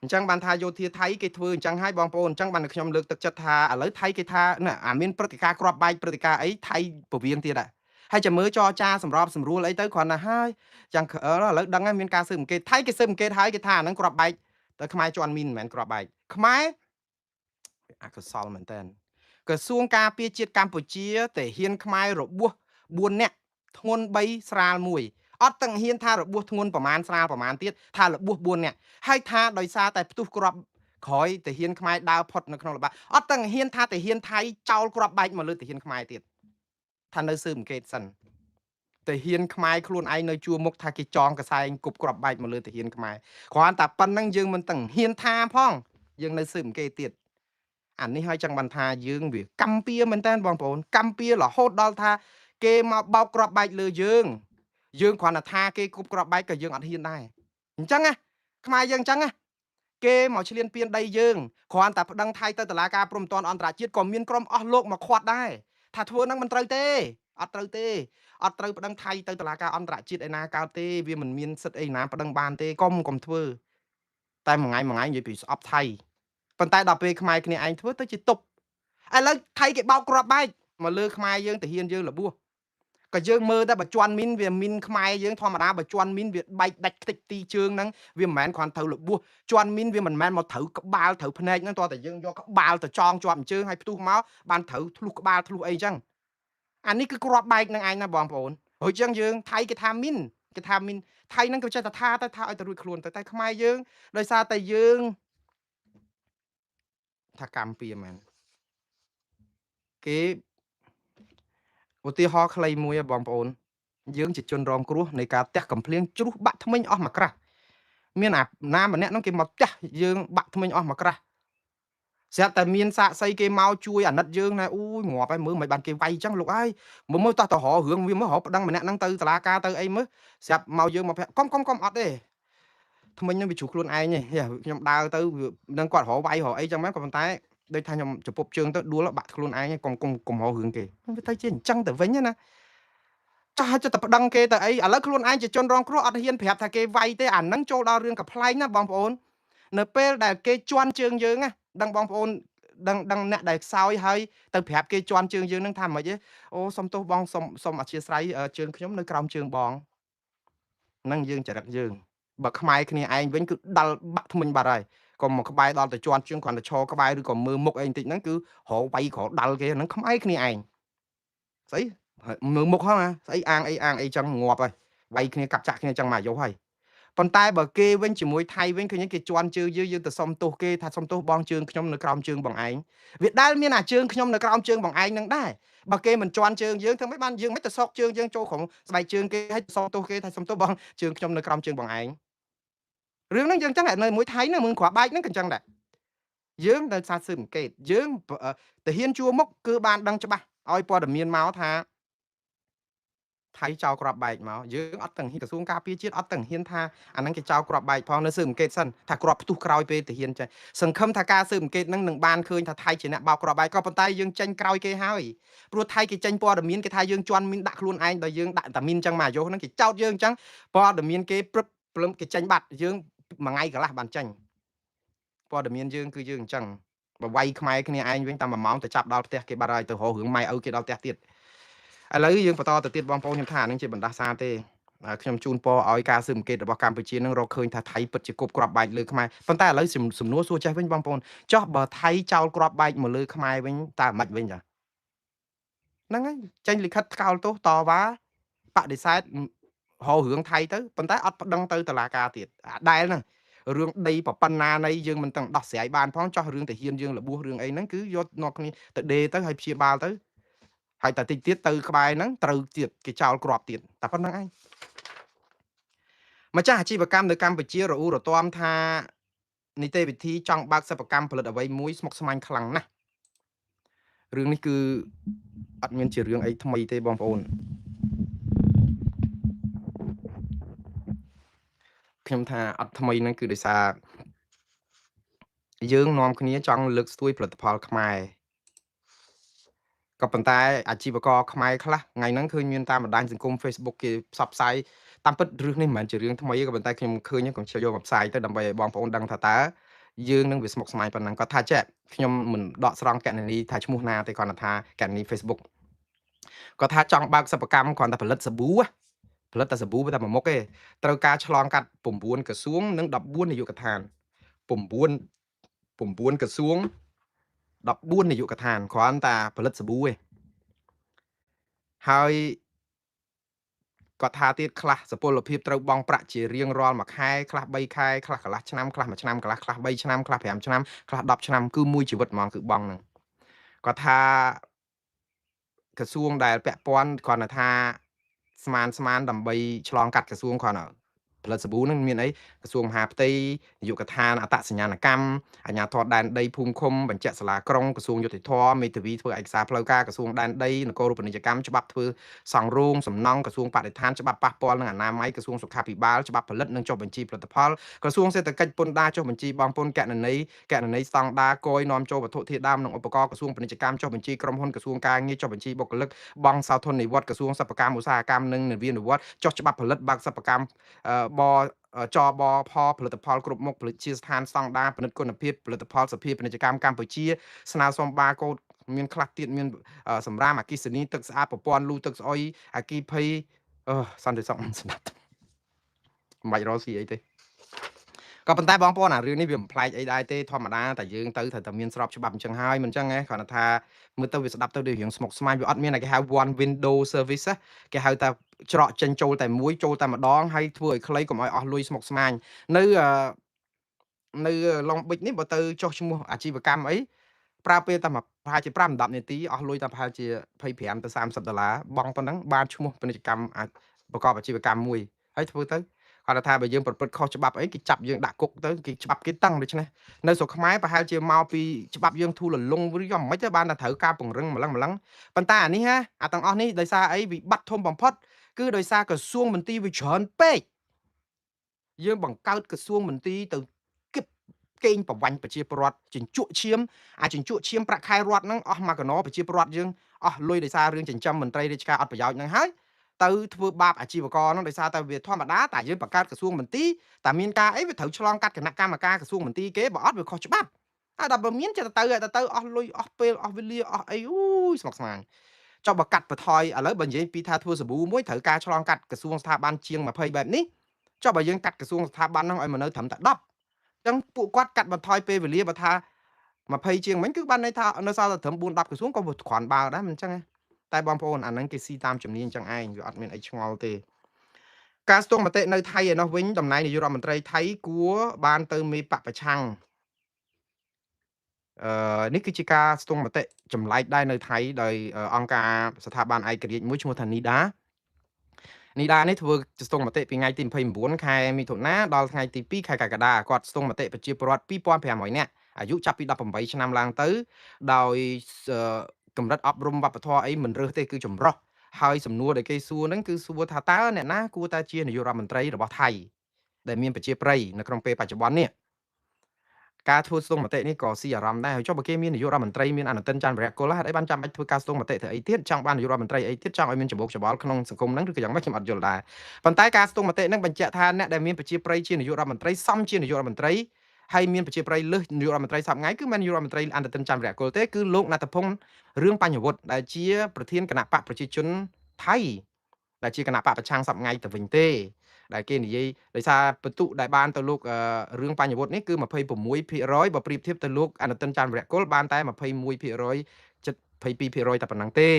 អញ្ចឹងបានថាយោធាថៃគេធ្វើអញ្ចឹងហើយបងប្អូនអញ្ចឹងបានខ្ញុំលើកទឹកចិត្តថាឥឡូវថៃគេថាអាមានព្រឹត្តិការណ៍គ្រាប់បែកព្រឹត្តិការណ៍អីថៃពវៀងទៀតដែរហើយចាំមើលចរចាសម្របសម្រួលអីទៅគ្រាន់តែហើយចឹងឥឡូវដឹងហើយមានការស៊ើបអង្កេតថៃគេស៊ើបអង្កេតហើយគេថាអាហ្នឹងគ្រាប់បែកតែខ្មែរជន់មីនមិនមែនគ្រាប់បែកខ្មែរអកុសលមែនតើក្រសួងការពារជាតិកម្ពុជាតែហ៊ានខ្មែររបួស4នាក់ធ្ងន់3ស្រាល1អត់ទាំងហ៊ានថារបួសធ្ងន់ប្រមាណស្រាលប្រមាណទៀតថារបួស4នាក់ហើយថាដោយសារតែផ្ទុះគ្រាប់ក្រោយតាហ៊ានខ្មែរដើរផុតនៅក្នុងល្បាអត់ទាំងហ៊ានថាតាហ៊ានថៃចោលគ្រាប់បែកមកលើតាហ៊ានខ្មែរទៀតថានៅស៊ើបអង្កេតសិនតាហ៊ានខ្មែរខ្លួនឯងនៅជួរមុខថាគេចងកសែងគប់គ្រាប់បែកមកលើតាហ៊ានខ្មែរគ្រាន់តែប៉ុណ្្នឹងយើងមិនទាំងហ៊ានថាផងយើងនៅស៊ើបអង្កេតទៀត អានេះហើយចឹងបានថាយើងវាកម្មពៀមែនតើបងប្អូនកម្មពៀរហូតដល់ថាគេមកបោកគ្រាប់បែកលើយើងគ្រាន់តែថាគេគប់គ្រាប់បែកក៏យើងអត់ហ៊ានដែរអញ្ចឹងណាខ្មែរយើងអញ្ចឹងណាគេមកឈ្លានពានដីយើងគ្រាន់តែប្តឹងថៃទៅតុលាការព្រំប្រទានអន្តរជាតិក៏មានក្រុមអស់លោកមកខាត់ដែរថាធ្វើហ្នឹងមិនត្រូវទេអត់ត្រូវទេអត់ត្រូវប្តឹងថៃទៅតុលាការអន្តរជាតិឯណាកើតទេវាមិនមានសិទ្ធិអីណាប្តឹងបានទេកុំធ្វើតែមួយថ្ងៃនិយាយពីស្អប់ថៃប៉ុន្តែដល់ពេលខ្មែរគ្នាឯងធ្វើទៅជាតុបឥឡូវថៃគេបោកគ្រាប់បែកមកលើខ្មែរយើងទៅហ៊ានយើងរបួសក៏យើងមើលតែបើជន់មីនវាមីនខ្មែរយើងធម្មតាបើជន់មីនវាបែកដាច់ខ្ទេចទីជើងហ្នឹងវាមិនមែនគ្រាន់ត្រូវរបួសជន់មីនវាមិនមែនមកត្រូវក្បាលត្រូវភ្នែកហ្នឹងតោះតែយើងយកក្បាលទៅចងជាប់ជើងហើយផ្ទុះមកបានត្រូវធ្លុះក្បាលធ្លុះអីចឹងអានេះគឺគ្រាប់បែកនឹងឯងណាបងប្អូនហើយចឹងយើងថៃគេថាមីនថៃហ្នឹងក៏ចេះតែថាទៅថាឲ្យទៅរួចខ្លួនទៅតែខ្មែរយើងដោយសារតែយើងថាកម្មពៀមែនគេឧទាហរណ៍ខ្លីមួយបងប្អូនយើងជាជនរងគ្រោះនៃការទះកំភ្លៀងជ្រុះបាក់ថ្មិញអស់មួយក្រាស់មានអាណាម្នាក់ហ្នឹងគេមកទះយើងបាក់ថ្មិញអស់មួយក្រាស់ស្រាប់តែមានសាកសីគេមកជួយអាណិតយើងណាអូយងាប់ហើយមើលមិនបានគេវាយចឹងលោកអើយមើលតោះទៅរករឿងវាមើលរកប្តឹងម្នាក់ហ្នឹងទៅតុលាការទៅអីមើលស្រាប់មកយើងមកកុំអត់ទេថ្មិញហ្នឹងវាជ្រុះខ្លួនឯងទេខ្ញុំដើរទៅនឹងគាត់រកវាយរកអីចឹងមែនក៏ប៉ុន្តែដូចថាខ្ញុំចពុបជើងទៅដួលបាក់ខ្លួនឯងកុំរករឿងគេវាទៅជាអញ្ចឹងទៅវិញណាចាស់ចិត្តតែប្តឹងគេទៅអីឥឡូវខ្លួនឯងជាជនរងគ្រោះអត់ហ៊ានប្រាប់ថាគេវាយទេអាហ្នឹងចូលដល់រឿងកំ pl ែងណាបងប្អូននៅពេលដែលគេជន់ជើងយើងណាដឹងបងប្អូនដឹងអ្នកដែលខ្សោយហើយទៅប្រាប់គេជន់ជើងយើងនឹងថាម៉េចទេអូសុំទោសបងសុំអធិស្ឋានជើងខ្ញុំនៅក្រោមជើងបងហ្នឹងយើងចរិតយើងបើខ្មែរគ្នាឯងវិញគឺដាល់បាក់ថ្មិញបាត់ហើយកុំមកក្បែរដល់ទៅជន់ជើងគ្រាន់តែឈរក្បែរឬក៏មើលមុខអីបន្តិចហ្នឹងគឺរវាយក្រដាល់គេហ្នឹងខ្មែរគ្នាឯងស្អីមើលមុខហ្នឹងណាស្អីអាងអីចឹងងាប់ហើយវាយគ្នាកាប់ចាក់គ្នាចឹងមកយកហើយប៉ុន្តែបើគេវិញជាមួយថៃវិញឃើញគេជន់ជើងយើងទៅសុំទោសគេថាសុំទោសបងជើងខ្ញុំនៅក្រោមជើងបងឯងវាដែលមានអាជើងខ្ញុំនៅក្រោមជើងបងឯងនឹងដែរបើគេមិនជន់ជើងយើងធ្វើម៉េចបានយើងមិនទៅសោកជើងយើងចូលក្នុងស្បែកជើងគេឲ្យសុំទោសគេថាសុំទោសបងជើងខ្ញុំនៅក្រោមជើងបងឯងរឿងហ្នឹងយើងចឹងនៅមួយថៃហ្នឹងមើលគ្រាប់បែកហ្នឹងក៏ចឹងដែរយើងនៅសារស៊ើបអង្កេតយើងទៅហ៊ានជួមុខគឺបានដឹងច្បាស់ឲ្យព័ត៌មានមកថាថៃចោលគ្រាប់បែកមកយើងអត់ទាំងហ៊ានក្រសួងការពារជាតិអត់ទាំងហ៊ានថាអាហ្នឹងគេចោលគ្រាប់បែកផងនៅស៊ើបអង្កេតសិនថាគ្រាប់ផ្ទុះក្រោយពេលទៅហ៊ានចេះសង្ឃឹមថាការស៊ើបអង្កេតហ្នឹងនឹងបានឃើញថាថៃជាអ្នកបោកគ្រាប់បែកក៏ប៉ុន្តែយើងចេញក្រោយគេហើយព្រោះថៃគេចេញព័ត៌មានគេថាយើងជន់មីនដាក់ខ្លួនឯងដល់យើងដាក់តាមីនចឹងមកយោហ្នឹងគេចោទយើងចឹងព័ត៌មានគេព្រឹបព្រលឹមគេចេញបាត់យើងមួយថ្ងៃកន្លះបានចេញព័ត៌មានយើងគឺយើងអញ្ចឹងបើវាយខ្មែរគ្នាឯងវិញតាម1ម៉ោងទៅចាប់ដល់ផ្ទះគេបាត់ហើយទៅរករឿងម៉ែឪគេដល់ផ្ទះទៀតឥឡូវយើងបន្តទៅទៀតបងប្អូនខ្ញុំថានឹងជាបណ្ដាសាទេខ្ញុំជូនពរឲ្យការស៊ើបអង្កេតរបស់កម្ពុជានឹងរកឃើញថាថៃពិតជាគប់គ្រាប់បែកលើខ្មែរប៉ុន្តែឥឡូវសំណួរសួរចេះវិញបងប្អូនចោះបើថៃចោលគ្រាប់បែកមកលើខ្មែរវិញតើមិនវិញចាហ្នឹងហើយចេញលិខិតថ្កោលទោសតវ៉ាបដិសេធរករឿងថៃទៅប៉ុន្តែអត់ប្តឹងទៅតុលាការទៀតអាដែលហ្នឹងរឿងដីប្រប៉ុណ្ណានៃយើងមិនទាំងដោះស្រាយបានផងចោះរឿងតាហ៊ានយើងរបួសរឿងអីហ្នឹងគឺយកនាំគ្នាទៅដេទៅហើយព្យាបាលទៅហើយតែតិចទៀតទៅក្បែរហ្នឹងត្រូវទៀតគេចោលគ្រាប់ទៀតតែប៉ុណ្្នឹងឯងម្ចាស់អាជីវកម្មនៅកម្ពុជារអ៊ូរទាំថានីតិវិធីចង់បើកសិប្បកម្មផលិតអ្វីមួយស្មុគស្មាញខ្លាំងណាស់រឿងនេះគឺអត់មានជារឿងអីថ្មីទេបងប្អូនខ្ញុំថាអត់ថ្មីហ្នឹងគឺដោយសារយើងនាំគ្នាចង់លើកស្ទួយផលិតផលខ្មែរក៏ប៉ុន្តែអាជីវករខ្មែរខ្លះថ្ងៃហ្នឹងឃើញមានតាមបណ្ដាញសង្គម Facebook គេផ្សព្វផ្សាយតាមពិតរឿងនេះមិនមែនជារឿងថ្មីទេក៏ប៉ុន្តែខ្ញុំឃើញខ្ញុំចូលយកមកផ្សាយទៅដើម្បីឲ្យបងប្អូនដឹងថាតើយើងនឹងវាស្មុគស្មាញប៉ុណ្ណឹងគាត់ថាចេះខ្ញុំមិនដកស្រង់កណនីថាឈ្មោះណាទេគាត់ថាកណនី Facebook គាត់ថាចង់បើកសិប្បកម្មគ្រាន់តែផលិតសាប៊ូផលិតតែសាប៊ូតែមួយមុខទេត្រូវការឆ្លងកាត់9ក្រសួងនិង14នាយកដ្ឋាន9ក្រសួង14នាយកដ្ឋានគ្រាន់តែផលិតសាប៊ូទេហើយគាត់ថាទៀតខ្លះសុពលភាពត្រូវបង់ប្រាក់ជារៀងរាល់មួយខែខ្លះ3ខែខ្លះកន្លះឆ្នាំខ្លះ1ឆ្នាំកន្លះខ្លះ3ឆ្នាំខ្លះ5ឆ្នាំខ្លះ10ឆ្នាំគឺមួយជីវិតហ្មងគឺបង់ហ្នឹងគាត់ថាក្រសួងដែលពាក់ព័ន្ធគ្រាន់តែថាស្មានដើម្បីឆ្លងកាត់ក្រសួងគ្រាន់តែ ផលិតសាប៊ូហ្នឹងមានអីក្រសួងមហាផ្ទៃនាយកដ្ឋានអត្តសញ្ញាណកម្មអាជ្ញាធរដែនដីភូមិឃុំបញ្ជាក់សាលាក្រុងក្រសួងយុតិធម៌មេធាវីធ្វើឯកសារផ្លូវការក្រសួងដែនដីនគររូបនីយកម្មច្បាប់ធ្វើសង់រោងសំណង់ក្រសួងបរិស្ថានច្បាប់ប៉ះពាល់នឹងអនាម័យក្រសួងសុខាភិបាលច្បាប់ផលិតនិងចុះបញ្ជីផលិតផលក្រសួងសេដ្ឋកិច្ចពន្ធដារចុះបញ្ជីបងប្អូនគណនេយ្យស្តង់ដារគយនាំចូលវត្ថុធាតុដើមនិងឧបករណ៍ក្រសួងពាណិជ្ជកម្មចុះបញ្ជីក្រុមហ៊ុនក្រសួងការងារចុះបញ្ជីបុគ្គលិកបង់សោធននិវត្តន៍ក្រសួងសិប្បកម្មឧស្សាហកម្មនិងនវានុវត្តន៍ចុះច្បាប់ផលិតបើកសិប្បកម្មបចបផលិតផលគ្រប់មុខផលិតជាស្ថានស្តង់ដារពិនិត្យគុណភាពផលិតផលសភាពាណិជ្ជកម្មកម្ពុជាស្នើសុំបាកូដមានខ្លះទៀតមានសម្រាមអគិសនីទឹកស្អាតប្រព័ន្ធលូទឹកស្អុយអគិភ័យសន្តិសុខស្ដាប់មិនបាច់រកស៊ីអីទេក៏ប៉ុន្តែបងប្អូនអារឿងនេះវាមិនប្លែកអីដែរទេធម្មតាតែយើងទៅត្រូវតែមានស្របច្បាប់អញ្ចឹងហើយមិនអញ្ចឹងគ្រាន់តែថាមើលទៅវាស្ដាប់ទៅដូចរឿងស្មុគស្មាញវាអត់មានគេហៅ one window service គេហៅតែច្រកចេញចូលតែមួយចូលតែម្ដងហើយធ្វើឲ្យខ្លីកុំឲ្យអស់លុយស្មុគស្មាញនៅឡុងប៊ិចនេះបើទៅចុះឈ្មោះអាជីវកម្មអីប្រើពេលតែប្រហែលជា5-10នាទីអស់លុយតែប្រហែលជា25ទៅ$30បង់ប៉ុណ្ណឹងបានឈ្មោះពាណិជ្ជកម្មប្រកបអាជីវកម្មមួយហើយធ្វើទៅគាត់ថាបើយើងប្រព្រឹត្តខុសច្បាប់អីគេចាប់យើងដាក់គុកទៅគេច្បាប់គេតឹងដូច្នេះនៅស្រុកខ្មែរប្រហែលជាមកពីច្បាប់យើងធូរលលុងឬយ៉ាងម៉េចទៅបានតែត្រូវការពង្រឹងម្លឹងប៉ុន្តែអានេះណាអាទាំងអស់នេះដោយសារអីវិបត្តិធំបំផុតគឺដោយសារក្រសួងមន្ទីរវាច្រើនពេកយើងបង្កើតក្រសួងមន្ទីរទៅគិបកេងប្រវាញ់ប្រជាពលរដ្ឋចិញ្ចក់ឈាមចិញ្ចក់ឈាមប្រាក់ខែរដ្ឋហ្នឹងអស់មួយកណោប្រជាពលរដ្ឋយើងអស់លុយដោយសាររឿងចិញ្ចឹមមន្ត្រីរាជការអត់ប្រយោជន៍ហ្នឹងហើយទៅធ្វើបាបអាជីវករហ្នឹងដោយសារតែវាធម្មតាតែយើងបង្កើតក្រសួងមន្ទីរតែមានការអីវាត្រូវឆ្លងកាត់គណៈកម្មការក្រសួងមន្ទីរគេបើអត់វាខុសច្បាប់ហើយដល់បើមានចិត្តទៅអស់លុយអស់ពេលអស់វេលាអស់អីអូយស្មុគស្មាញចុះបើកាត់បន្ថយឥឡូវបើនិយាយពីថាធ្វើសាប៊ូមួយត្រូវការឆ្លងកាត់ក្រសួងស្ថាប័នជាង20បែបនេះចុះបើយើងកាត់ក្រសួងស្ថាប័នហ្នឹងឲ្យមកនៅត្រឹមតែ10អញ្ចឹងពួកគាត់កាត់បន្ថយពេលវេលាបើថា20ជាងមិញគឺបានន័យថានៅសល់តែត្រឹម4-10ក្រសួងក៏វាគ្រាន់បើដែរមិនអញ្ចឹងទេតែបងប្អូនអាហ្នឹងគេស៊ីតាមជំនាញអញ្ចឹងឯងវាអត់មានអីឆ្ងល់ទេការស្ទង់មតិនៅថៃឯនោះវិញតំណែងនាយករដ្ឋមន្ត្រីថៃគួរបានទៅមេបកប្រឆាំងនេះគឺជាការស្ទង់មតិចម្លែកដែរនៅថៃដោយអង្គការស្ថាប័នឯករាជ្យមួយឈ្មោះថានីដានេះធ្វើស្ទង់មតិពីថ្ងៃទី29ខែមិថុនាដល់ថ្ងៃទី2ខែកក្កដាគាត់ស្ទង់មតិប្រជាពលរដ្ឋ2500នាក់អាយុចាប់ពី18ឆ្នាំឡើងទៅដោយកម្រិតអប់រំវប្បធម៌អីមិនរើសទេគឺចម្រុះហើយសំណួរដែលគេសួរហ្នឹងគឺសួរថាតើអ្នកណាគួរតែជានាយករដ្ឋមន្ត្រីរបស់ថៃដែលមានប្រជាប្រិយនៅក្នុងពេលបច្ចុប្បន្ននេះការធ្វើស្ទង់មតិនេះក៏ស៊ីអារម្មណ៍ដែរហើយចុះបើគេមាននាយករដ្ឋមន្ត្រីមានអនុទានច័ន្ទវរៈគុលហេតុអីបានចាំបាច់ធ្វើការស្ទង់មតិធ្វើអីទៀតចង់បាននាយករដ្ឋមន្ត្រីអីទៀតចង់ឲ្យមានច្បូកច្បល់ក្នុងសង្គមហ្នឹងឬក៏យ៉ាងម៉េចខ្ញុំអត់យល់ដែរប៉ុន្តែការស្ទង់មតិហ្នឹងបញ្ជាក់ថាអ្នកដែលមានប្រជាប្រិយជានាយករដ្ឋមន្ត្រីសមជានាយករដ្ឋមន្ត្រីហើយមានប្រជាប្រិយលើសនាយករដ្ឋមន្ត្រីសប្ងៃគឺមិននាយករដ្ឋមន្ត្រីអនុទានច័ន្ទវរៈគុលទេគឺលោកណត្តភុងរឿងបញ្ញវុត្តដែលជាប្រធានគណៈបកប្រជាជនថៃដែលជាគណៈបកប្រឆាំងសប្ងៃទៅវិញទេដែលគេនិយាយដោយសារបន្ទុកដែលបានទៅលោករឿងបញ្ញវុត្តនេះគឺ26%បើប្រៀបធៀបទៅលោកអនុទានច័ន្ទវរៈគុលបានតែ21% 22%តែប៉ុណ្ណឹងទេអ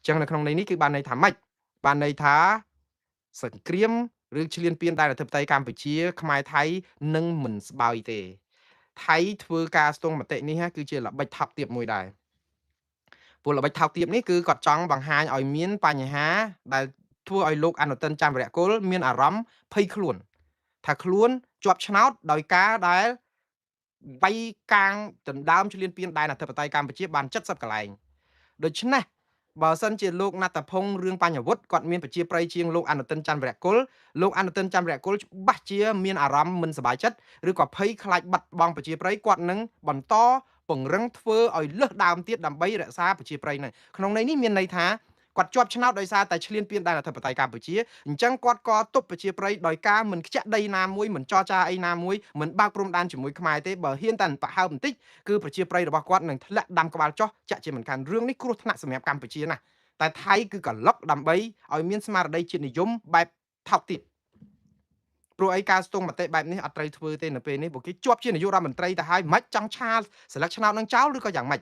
ញ្ចឹងនៅក្នុងនេះគឺបានន័យថាម៉េចបានន័យថាសង្គ្រាមឬឈ្លានពានដែនអធិបតេយ្យកម្ពុជាខ្មែរថៃនឹងមិនស្បើយទេថៃធ្វើការស្ទង់មតិនេះគឺជាល្បិចថោកទាបមួយដែរពលល្បិចថោកទាបនេះគឺគាត់ចង់បង្ហាញឲ្យមានបញ្ហាដែលធ្វើឲ្យលោកអនុទានច័ន្ទវរៈគុលមានអារម្មណ៍ភ័យខ្លួនថាខ្លួនជាប់ឆ្នោតដោយការដែលវាយកាងដណ្ដើមឈ្លានពានដែនអធិបតេយ្យកម្ពុជាបាន70កន្លែងដូច្នេះបើសិនជាលោកណត្តភុងរឿងបញ្ញវុត្តគាត់មានប្រជាប្រិយជាងលោកអនុទានច័ន្ទវរៈគុលលោកអនុទានច័ន្ទវរៈគុលច្បាស់ជាមានអារម្មណ៍មិនសប្បាយចិត្តឬក៏ភ័យខ្លាចបាត់បង់ប្រជាប្រិយគាត់នឹងបន្តពង្រឹងធ្វើឲ្យលើសដើមទៀតដើម្បីរក្សាប្រជាប្រិយហ្នឹងក្នុងន័យនេះមានន័យថាគាត់ជាប់ឆ្នោតដោយសារតែឈ្លានពានដែនអធិបតេយ្យកម្ពុជាអញ្ចឹងគាត់ក៏ទប់ប្រជាប្រិយដោយការមិនខ្ជាក់ដីណាមួយមិនចរចាអីណាមួយមិនបើកព្រំដែនជាមួយខ្មែរទេបើហ៊ានតែប្រហើបបន្តិចគឺប្រជាប្រិយរបស់គាត់នឹងធ្លាក់ដាំក្បាលចុះចាក់ជាមិនខានរឿងនេះគ្រោះថ្នាក់សម្រាប់កម្ពុជាណាស់តែថៃគឺក្លុកដើម្បីឲ្យមានស្មារតីជាតិនិយមបែបថោកទាបព្រោះអីការស្ទង់មតិបែបនេះអត់ត្រូវធ្វើទេនៅពេលនេះពួកគេជាប់ជានាយករដ្ឋមន្ត្រីទៅហើយមិនចង់ឆាលសិលឹកឆ្នោតនឹងចោលឬក៏យ៉ាងម៉េច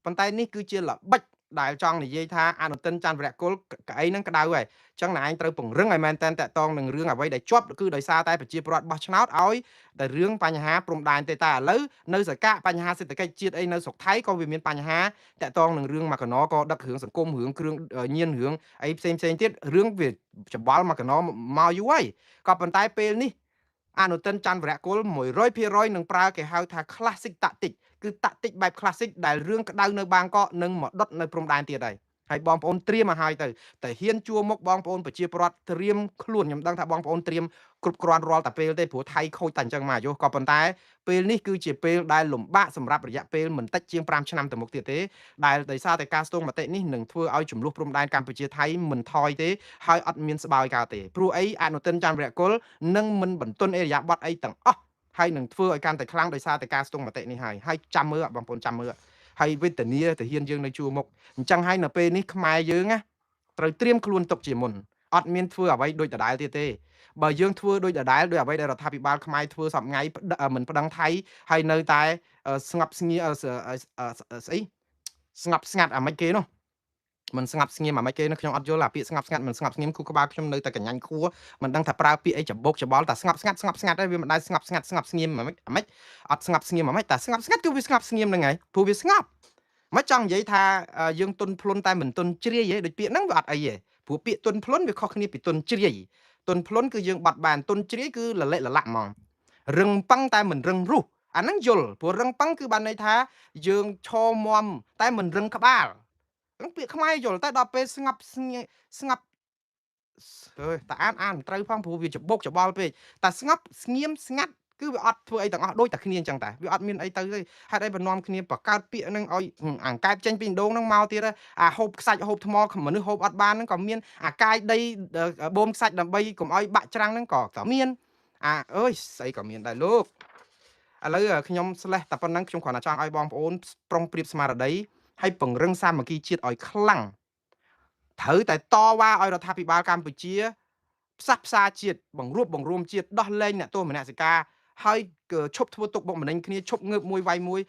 ប៉ុន្តែនេះគឺជាល្បិច ដែលចង់និយាយថាអនុទិនច័ន្ទវរៈគុលកៅអីហ្នឹងក្តៅហើយអញ្ចឹងណែឯងត្រូវពង្រឹងឲ្យមែនតែនតាក់ទងនឹងរឿងអ្វីដែលជាប់គឺដោយសារតែប្រជាពលរដ្ឋបោះឆ្នោតឲ្យតែរឿងបញ្ហាព្រំដែនទេតែឥឡូវនៅសកលបញ្ហាសេដ្ឋកិច្ចជាតិអីនៅស្រុកថៃក៏វាមានបញ្ហាតាក់ទងនឹងរឿងមកកណក៏ដឹករឿងសង្គមរឿងគ្រឿងញៀនរឿងអីផ្សេងទៀតរឿងវាច្បល់មកកណមកយូរហើយក៏ប៉ុន្តែពេលនេះអនុទិនច័ន្ទវរៈគុល 100% នឹងប្រើគេហៅថា classic tactic គឺតាក់ទិកបែប classic ដែលរឿងក្តៅនៅបាងកកនឹងមកដុតនៅព្រំដែនទៀតហើយបងប្អូនត្រៀមមកហើយទៅតែហ៊ានជួមុខបងប្អូនប្រជាពលរដ្ឋត្រៀមខ្លួនខ្ញុំដឹងថាបងប្អូនត្រៀមគ្រប់គ្រាន់រាល់តែពេលទេព្រោះថៃខូចតែអញ្ចឹងមកយោក៏ប៉ុន្តែពេលនេះគឺជាពេលដែលលំបាកសម្រាប់រយៈពេលមិនតិចជាង5ឆ្នាំទៅមុខទៀតទេដែលដោយសារតែការស្ទង់មតិនេះនឹងធ្វើឲ្យចំនួនព្រំដែនកម្ពុជាថៃមិនថយទេហើយអត់មានស្បើយកើតទេព្រោះអីអនុទិនច័ន្ទវរៈគុលនឹងមិនបន្ទន់អេរយាប័តអីទាំងអស់ហើយនឹងធ្វើឲ្យកាន់តែខ្លាំងដោយសារតែការស្ទង់មតិនេះហើយចាំមើលបងប្អូនចាំមើលហើយវេទនាទៅហ៊ានយើងនៅជួរមុខអញ្ចឹងហើយនៅពេលនេះខ្មែរយើងណាត្រូវត្រៀមខ្លួនទុកជាមុនអត់មានធ្វើអ្វីដូចដដែលទៀតទេបើយើងធ្វើដូចដដែលដោយអ្វីដែលរដ្ឋាភិបាលខ្មែរធ្វើសពថ្ងៃមិនប្តឹងថៃហើយនៅតែស្ងប់ស្ងៀមស្អីស្ងប់ស្ងាត់អាមិនគេនោះមិនស្ងាត់ស្ងៀមអាមិនគេនោះខ្ញុំអត់យល់អាពាក្យស្ងប់ស្ងាត់មិនស្ងប់ស្ងៀមគូក្បាលខ្ញុំនៅតែកញ្ញាញ់ខួរមិនដឹងថាប្រើពាក្យអីច្បុកច្បល់តែស្ងប់ស្ងាត់ហើយវាមិនដែលស្ងប់ស្ងាត់ស្ងប់ស្ងៀមអាមិនអត់ស្ងប់ស្ងៀមអាមិនតែស្ងប់ស្ងាត់គឺវាស្ងប់ស្ងៀមហ្នឹងហើយព្រោះវាស្ងប់មិនចង់និយាយថាយើងទុនភ្លុនតែមិនទុនជ្រាយទេដូចពាក្យហ្នឹងវាអត់អីទេព្រោះពាក្យទុនភ្លុនវាខុសគ្នាពីទុនជ្រាយទុនភ្លុនគឺយើងបាត់បានទុនជ្រាយគឺលលាក់លលាក់ហ្មងរឹងប៉ឹងតែមិនរឹងរូសអាហ្នឹងយល់ព្រោះរឹងប៉ឹងគឺបានន័យថាយើងឈរមាំតែមិនរឹងក្បាលហ្នឹងពាក្យខ្មែរយល់តែដល់ពេលស្ងប់អើយតែអានមិនត្រូវផងព្រោះវាច្បុកច្បល់ពេកតែស្ងប់ស្ងៀមស្ងាត់គឺវាអត់ធ្វើអីទាំងអស់ដូចតែគ្នាអញ្ចឹងតែវាអត់មានអីទៅទេហេតុអីបំនាំគ្នាបង្កើតពាក្យហ្នឹងឲ្យអង្កែបចេញពីដងហ្នឹងមកទៀតអាហូបខ្សាច់ហូបថ្មមនុស្សហូបអត់បានហ្នឹងក៏មានអាកាយដីបូមខ្សាច់ដើម្បីកុំឲ្យបាក់ច្រាំងហ្នឹងក៏មានអើយស្អីក៏មានដែរលោកឥឡូវខ្ញុំស្លេះតែប៉ុណ្ណឹងខ្ញុំគ្រាន់តែចង់ឲ្យបងប្អូនប្រុងប្រៀបស្មារតីហើយពង្រឹងសាមគ្គីជាតិឲ្យខ្លាំងត្រូវតែតវ៉ាឲ្យរដ្ឋាភិបាលកម្ពុជាផ្សះផ្សាជាតិបង្រួមជាតិដោះលែងអ្នកទោសមនសិការហើយឈប់ធ្វើទុកបុកម្នេញគ្នាឈប់ងើបមួយវាយមួយ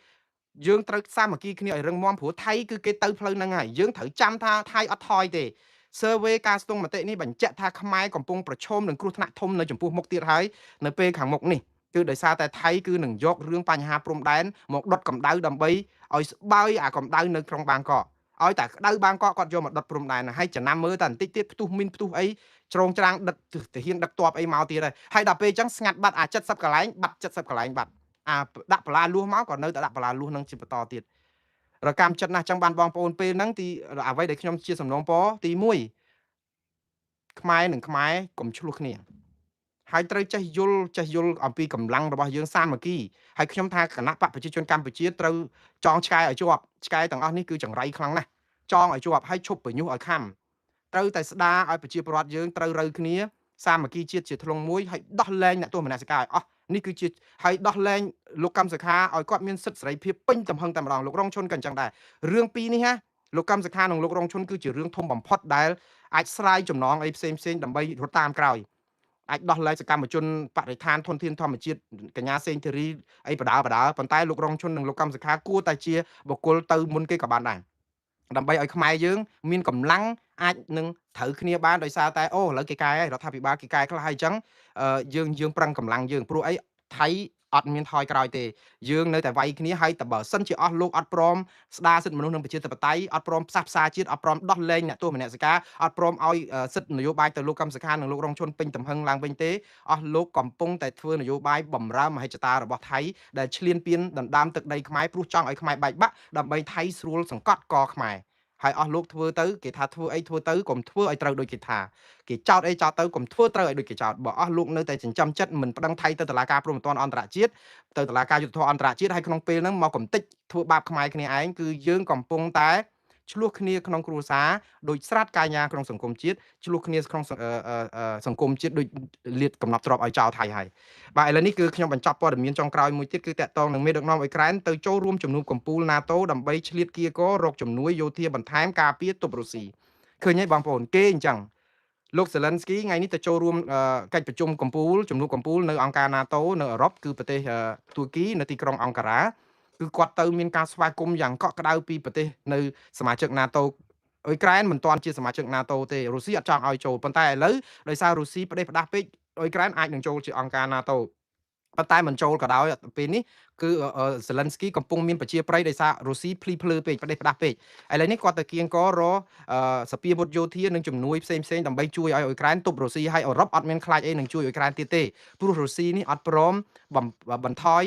យើងត្រូវសាមគ្គីគ្នាឲ្យរឹងមាំព្រោះថៃគឺគេទៅផ្លូវហ្នឹងហើយយើងត្រូវចាំថាថៃអត់ថយទេ survey ការស្ទង់មតិនេះបញ្ជាក់ថាខ្មែរកំពុងប្រឈមនឹងគ្រោះថ្នាក់ធំនៅចំពោះមុខទៀតហើយនៅពេលខាងមុខនេះគឺដោយសារតែថៃគឺនឹងយករឿងបញ្ហាព្រំដែនមកដុតកម្ដៅដើម្បីឲ្យស្បើយអាកម្ដៅនៅក្នុងបាងកកឲ្យតែក្តៅបាងកកគាត់យកមកដុតព្រំដែនហើយចំណាំមើលតែបន្តិចទៀតផ្ទុះមីនផ្ទុះអីច្រងច្រាំងដឹកទាហានដឹកទ័ពអីមកទៀតហើយដល់ពេលអញ្ចឹងស្ងាត់បាត់70កន្លែងបាត់70កន្លែងបាត់ដាក់បលាលួសមកក៏នៅតែដាក់បលាលួសនឹងជាបន្តទៀតរកម្មចិត្តណាស់ចឹងបានបងប្អូនពេលហ្នឹងទីអ្វីដែលខ្ញុំជាសំណងពរទី1ខ្មែរនិងខ្មែរកុំឆ្លោះគ្នាហើយត្រូវចេះយល់អំពីកម្លាំងរបស់យើងសាមគ្គីហើយខ្ញុំថាគណៈបកប្រជាជនកម្ពុជាត្រូវចងឆ្កែឲ្យជាប់ឆ្កែទាំងអស់នេះគឺចង្រៃខ្លាំងណាស់ចងឲ្យជាប់ហើយឈប់បញ្ញុះឲ្យខំត្រូវតែស្ដារឲ្យប្រជាពលរដ្ឋយើងត្រូវរើគ្នាសាមគ្គីជាតិជាធ្លុងមួយហើយដោះលែងអ្នកទោសមនសិការឲ្យអស់នេះគឺជាហើយដោះលែងលោកកម្មសខាឲ្យគាត់មានសិទ្ធិសេរីភាពពេញទំហឹងតែម្ដងលោករងឈុនក៏អញ្ចឹងដែររឿងពីរនេះណាលោកកម្មសខានិងលោករងឈុនគឺជារឿងធំបំផុតដែលអាចស្រាយចំណងអីផ្សេងដើម្បីរត់តាមក្រោយអាចដោះលែងសកម្មជនបរិស្ថានធនធានធម្មជាតិកញ្ញាសេងធីរីអីបដាប៉ុន្តែលោករងឈុននិងលោកកម្មសខាគួរតែជាបុគ្គលទៅមុនគេក៏បានដែរដើម្បីឲ្យខ្មែរយើងមានកម្លាំងអាចនឹងត្រូវគ្នាបានដោយសារតែឥឡូវគេកែហើយរដ្ឋាភិបាលគេកែខ្លះហើយអញ្ចឹងយើងប្រឹងកម្លាំងយើងព្រោះអីថៃអត់មានថយក្រោយទេយើងនៅតែវាយគ្នាហើយតើបើសិនជាអស់លោកអត់ព្រមស្ដារសិទ្ធិមនុស្សនិងប្រជាធិបតេយ្យអត់ព្រមផ្សះផ្សាជាតិអត់ព្រមដោះលែងអ្នកទោសមនសិការអត់ព្រមឲ្យសិទ្ធិនយោបាយទៅលោកកម្មសខានិងលោករងឈុនពេញទំហឹងឡើងវិញទេអស់លោកកំពុងតែធ្វើនយោបាយបំរើមហិច្ឆតារបស់ថៃដែលឈ្លានពានដណ្ដើមទឹកដីខ្មែរព្រោះចង់ឲ្យខ្មែរបែកបាក់ដើម្បីថៃស្រួលសង្កត់កខ្មែរហើយអស់លោកធ្វើទៅគេថាធ្វើអីធ្វើទៅកុំធ្វើឲ្យត្រូវដូចគេថាគេចោតអីចោតទៅកុំធ្វើត្រូវឲ្យដូចគេចោតបើអស់លោកនៅតែចិញ្ចឹមចិត្តមិនប្តឹងថៃទៅតុលាការព្រហ្មទណ្ឌអន្តរជាតិទៅតុលាការយុត្តិធម៌អន្តរជាតិហើយក្នុងពេលហ្នឹងមកកំតិចធ្វើបាបខ្មែរគ្នាឯងគឺយើងកំពុងតែឆ្លោះគ្នាក្នុងគ្រួសារដោយស្រាតកាយាក្នុងសង្គមជាតិឆ្លោះគ្នាក្នុងសង្គមជាតិដោយលាតកំណត់ទ្របឲ្យចោលថៃហើយបាទឥឡូវនេះគឺខ្ញុំបញ្ចប់ព័ត៌មានចុងក្រោយមួយទៀតគឺតកតងនឹងមេដឹកនាំអ៊ុយក្រែនទៅចូលរួមជំនួបកំពូល NATO ដើម្បីឆ្លៀតគៀកររកជំនួយយោធាបន្ថែមការពារទប់រុស្ស៊ីឃើញហើយបងប្អូនគេអញ្ចឹងលោក Zelensky ថ្ងៃនេះទៅចូលរួមកិច្ចប្រជុំកំពូលជំនួបកំពូលនៅអង្គការ NATO នៅអឺរ៉ុបគឺប្រទេសទួរគីនៅទីក្រុងអង្ការ៉ា គឺគាត់ទៅមានការស្វាគមន៍យ៉ាងកក់ក្ដៅពីប្រទេសនៅសមាជិក NATO អ៊ុយក្រែនមិនទាន់ជាសមាជិក NATO ទេរុស្ស៊ីអត់ចង់ឲ្យចូលប៉ុន្តែឥឡូវដោយសាររុស្ស៊ីផ្ដេសផ្ដាស់ពេកអ៊ុយក្រែនអាចនឹងចូលជាអង្គការ NATO ប៉ុន្តែមិនចូលក៏ដោយពេលនេះគឺZelensky កំពុងមានប្រជាប្រិយដោយសាររុស្ស៊ីភ្លីភ្លើពេកផ្ដេសផ្ដាស់ពេកឥឡូវនេះគាត់ទៅគៀងកររសភាវុធយោធានិងជំនួយផ្សេងៗដើម្បីជួយឲ្យអ៊ុយក្រែនទប់រុស្ស៊ីហើយអឺរ៉ុបអត់មានខ្លាចអីនឹងជួយអ៊ុយក្រែនទៀតទេព្រោះរុស្ស៊ីនេះអត់ព្រមបន្ថយ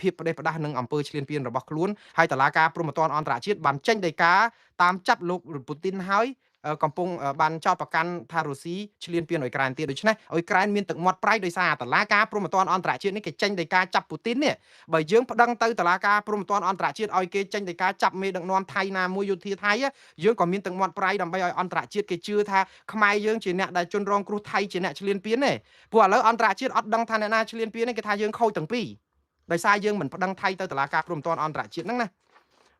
ភាពផ្ដេសផ្ដាស់នឹងអំពើឈ្លានពានរបស់ខ្លួនហើយតុលាការព្រហ្មទណ្ឌអន្តរជាតិបានចេញដីកាតាមចាប់លោកពូទីនហើយកំពុងបានចោទប្រកាន់ថារុស្ស៊ីឈ្លានពានអ៊ុយក្រែនទៀតដូច្នេះអ៊ុយក្រែនមានទឹកមាត់ប្រៃដោយសារតុលាការព្រហ្មទណ្ឌអន្តរជាតិនេះគេចេញដីកាចាប់ពូទីននេះបើយើងប្តឹងទៅតុលាការព្រហ្មទណ្ឌអន្តរជាតិឲ្យគេចេញដីកាចាប់មេដឹកនាំថៃណាមួយយោធាថៃយើងក៏មានទឹកមាត់ប្រៃដើម្បីឲ្យអន្តរជាតិគេជឿថាខ្មែរយើងជាអ្នកដែលជនរងគ្រោះថៃជាអ្នកឈ្លានពានទេព្រោះឥឡូវអន្តរជាតិអត់ដឹងថាអ្នកណាឈ្លានពានទេគេថាយើងខូចទាំងពីរដោយសារយើងមិនប្តឹងថៃទៅតុលាការព្រហ្មទណ្ឌអន្តរជាតិហ្នឹងណា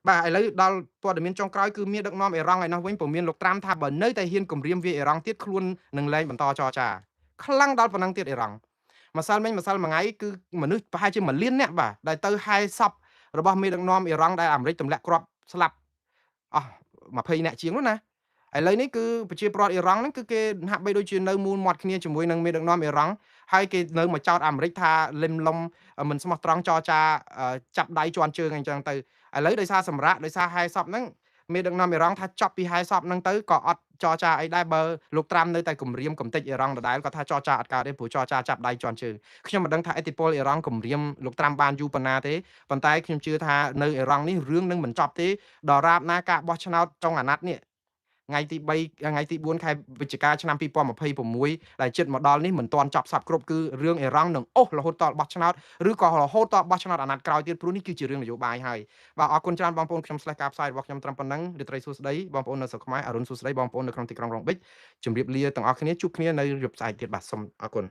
បាទឥឡូវដល់ព័ត៌មានចុងក្រោយគឺមានដឹកនាំអ៊ីរ៉ង់ឯនោះវិញពុំមានលោកត្រាំថាបើនៅតែហ៊ានគម្រាមវាយអ៊ីរ៉ង់ទៀតខ្លួននឹងលែងបន្តចរចាខ្លាំងដល់ប៉ុណ្ណឹងទៀតអ៊ីរ៉ង់ម្សិលមួយថ្ងៃគឺមនុស្សប្រហែលជា1លានអ្នកបាទដែលទៅហែសពរបស់មេដឹកនាំអ៊ីរ៉ង់ដែលអាមេរិកទម្លាក់គ្រាប់ស្លាប់អស់20អ្នកជាងនោះណាឥឡូវនេះគឺប្រជាប្រដ្ឋអ៊ីរ៉ង់ហ្នឹងគឺគេហាក់បីដូចជានៅមូលមាត់គ្នាជាមួយនឹងមេដឹកនាំអ៊ីរ៉ង់ហើយគេនៅមកចោទអាមេរិកថាលឹមលំមិនស្មោះត្រង់ចរចាចាប់ដៃជន់ជើងអញ្ចឹងទៅឥឡូវដោយសារសម្រាប់ដោយសារហែសពហ្នឹងមេដឹកនាំអ៊ីរ៉ង់ថាចប់ពីហែសពហ្នឹងទៅក៏អត់ចរចាអីដែរបើលោកត្រាំនៅតែគម្រាមកំទេចអ៊ីរ៉ង់ដដែលគាត់ថាចរចាអត់កើតទេព្រោះចរចាចាប់ដៃជន់ជើងខ្ញុំមិនដឹងថាឥទ្ធិពលអ៊ីរ៉ង់គម្រាមលោកត្រាំបានយូរប៉ុណ្ណាទេប៉ុន្តែខ្ញុំជឿថានៅអ៊ីរ៉ង់នេះរឿងនឹងមិនចប់ទេដរាបណាការបោះឆ្នោតចុងអាណត្តិនេះថ្ងៃទី3ថ្ងៃទី4ខែវិច្ឆិកាឆ្នាំ2026ដែលជិតមកដល់នេះមិនទាន់ចប់សពគ្រប់គឺរឿងអ៊ីរ៉ង់នឹងអូសរហូតដល់បោះឆ្នោតឬក៏រហូតដល់បោះឆ្នោតអាណត្តិក្រោយទៀតព្រោះនេះគឺជារឿងនយោបាយហើយបាទអរគុណច្រើនបងប្អូនខ្ញុំស្លេះការផ្សាយរបស់ខ្ញុំត្រឹមប៉ុណ្ណឹងរាត្រីសួស្តីបងប្អូននៅស្រុកខ្មែរអរុនសួស្តីបងប្អូននៅក្នុងទីក្រុងរងបិចជម្រាបលាទាំងអស់គ្នាជួបគ្នានៅយប់ស្អែកទៀតបាទសូមអរគុណ